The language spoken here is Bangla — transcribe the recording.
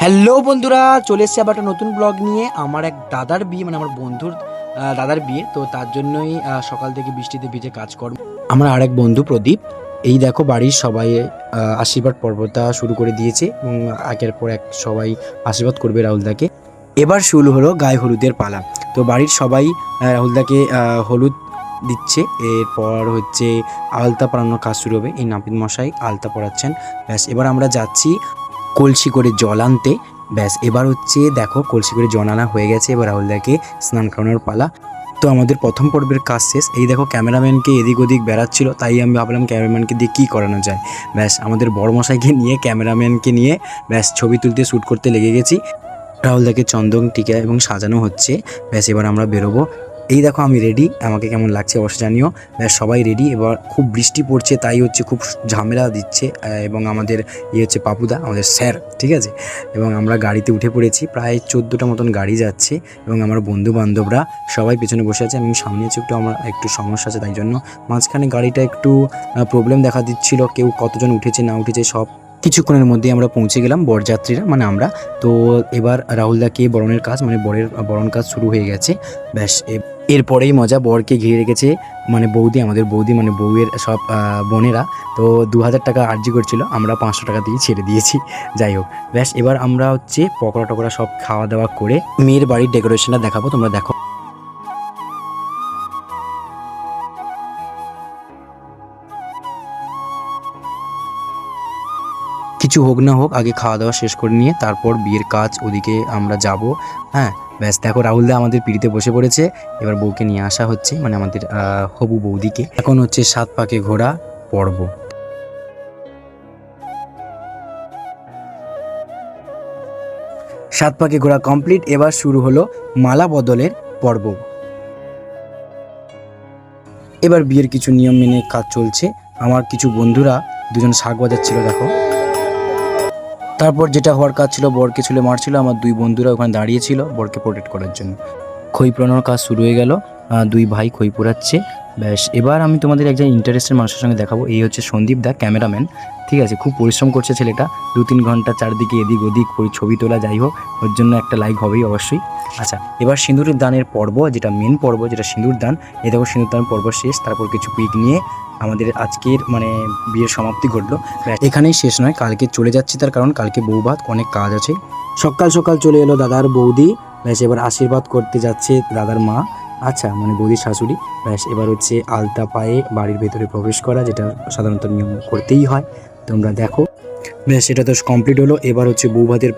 হ্যালো বন্ধুরা, চলে এসেছি আবার একটা নতুন ব্লগ নিয়ে। আমার এক দাদার বিয়ে, মানে আমার বন্ধুর দাদার বিয়ে, তো তার জন্যই সকাল থেকে বৃষ্টিতে ভিজে কাজকর্ম। আমার আরেক বন্ধু প্রদীপ, এই দেখো বাড়ির সবাই আশীর্বাদ পর্বটা শুরু করে দিয়েছে এবং একের পর এক সবাই আশীর্বাদ করবে রাহুলদাকে। এবার শুরু হলো গায়ে হলুদের পালা। তো বাড়ির সবাই রাহুলদাকে হলুদ দিচ্ছে। এরপর হচ্ছে আলতা পরানোর কাজ শুরু হবে। এই নাপিত মশাই আলতা পরাচ্ছেন। ব্যাস, এবার আমরা যাচ্ছি কলসি করে জল আনতে। ব্যাস, এবার হচ্ছে দেখো কলসি করে জল আনা হয়ে গেছে। এবার রাহুলদাকে স্নান করানোর পালা। তো আমাদের প্রথম পর্বের কাজ শেষ। এই দেখো ক্যামেরাম্যানকে এদিক ওদিক বেড়াচ্ছিল, তাই আমি ভাবলাম ক্যামেরাম্যানকে দিয়ে কী করানো যায়। ব্যাস, আমাদের বড়মশাইকে নিয়ে ক্যামেরাম্যানকে নিয়ে ব্যাস ছবি তুলতে শ্যুট করতে লেগে গেছি। রাহুলদাকে চন্দন টিকা এবং সাজানো হচ্ছে। ব্যাস, এবার আমরা বেরোবো। এই দেখো আমি রেডি, আমাকে কেমন লাগছে অবশ্যই জানিও। ব্যাস, সবাই রেডি। এবার খুব বৃষ্টি পড়ছে, তাই হচ্ছে খুব ঝামেলা দিচ্ছে। এবং আমাদের হচ্ছে পাপুদা, আমাদের স্যার, ঠিক আছে। এবং আমরা গাড়িতে উঠে পড়েছি, প্রায় 14টা মতন গাড়ি যাচ্ছে এবং আমার বন্ধু বান্ধবরা সবাই পেছনে বসে আছে। আমি সামনে আছি, আমার একটু সমস্যা আছে, তাই জন্য মাঝখানে গাড়িটা একটু প্রবলেম দেখা দিচ্ছিল। কেউ কতজন উঠেছে না উঠেছে সব। কিছুক্ষণের মধ্যেই আমরা পৌঁছে গেলাম, বরযাত্রীরা মানে আমরা। তো এবার রাহুলদাকে বরণের কাজ, মানে বরের বরণ কাজ শুরু হয়ে গেছে। ব্যাস, এরপরেই মজা, বরকে ঘিরে রেখেছে মানে বৌদি, আমাদের বৌদি মানে বউয়ের সব বোনেরা। তো 2000 টাকা আর্জি করছিল, আমরা 500 টাকা দিয়ে ছেড়ে দিয়েছি। যাই হোক, ব্যাস এবার আমরা হচ্ছে পকোড়া টকোড়া সব খাওয়া দাওয়া করে মেয়ের বাড়ির ডেকোরেশনটা দেখাবো, তোমরা দেখো। কিছু হোক না হোক, আগে খাওয়া দাওয়া শেষ করে নিয়ে তারপর বিয়ের কাজ ওদিকে আমরা যাব। হ্যাঁ, ব্যাস দেখো রাহুলদা আমাদের পিড়িতে বসে পড়েছে। এবার বউকে নিয়ে আসা হচ্ছে, মানে আমাদের হবু বৌদিকে। এখন হচ্ছে 7 পাকে ঘোড়া পর্ব। 7 পাকে ঘোড়া কমপ্লিট। এবার শুরু হলো মালা বদলের পর্ব। এবার বিয়ের কিছু নিয়ম মেনে কাজ চলছে। আমার কিছু বন্ধুরা দুজন শাক বাজাচ্ছিল দেখো। তারপর যেটা হওয়ার কাজ ছিল, বরকে ছুলে মারছিল। আমার 2 বন্ধুরা ওখানে দাঁড়িয়েছিল বরকে প্রোটেক্ট করার জন্য। খই পোড়ানোর কাজ শুরু হয়ে গেল, 2 ভাই খই পোড়াচ্ছে। ব্যাস, এবার আমি তোমাদের একজন ইন্টারেস্টেড মানুষের সঙ্গে দেখাবো। এই হচ্ছে সন্দীপ দা, ক্যামেরাম্যান, ঠিক আছে। খুব পরিশ্রম করছে ছেলেটা, 2-3 ঘন্টা চারদিকে এদিক ওদিক ছবি তোলা। যাই হোক, ওর জন্য একটা লাইক হবেই অবশ্যই। আচ্ছা, এবার সিঁদুর দানের পর্ব, যেটা মেন পর্ব, যেটা সিঁদুর দান। এই দেখো সিঁদুর দান পর্ব শেষ। তারপর কিছু পিক নিয়ে আমাদের আজকের মানে বিয়ের সমাপ্তি ঘটলো। এখানেই শেষ নয়, কালকে চলে যাচ্ছি, তার কারণ কালকে বৌভাত, অনেক কাজ আছে। সকাল সকাল চলে এলো দাদার বৌদি। ব্যাস, এবার আশীর্বাদ করতে যাচ্ছে দাদার মা, আচ্ছা মানে বৌদির শাশুড়ি। ব্যাস, এবার হচ্ছে আলতা পায়ে বাড়ির ভেতরে প্রবেশ করা, যেটা সাধারণত নিয়ম করতেই হয়, তোমরা দেখো। ব্যাস, এটা তো কমপ্লিট হলো। এবার হচ্ছে বৌভাতের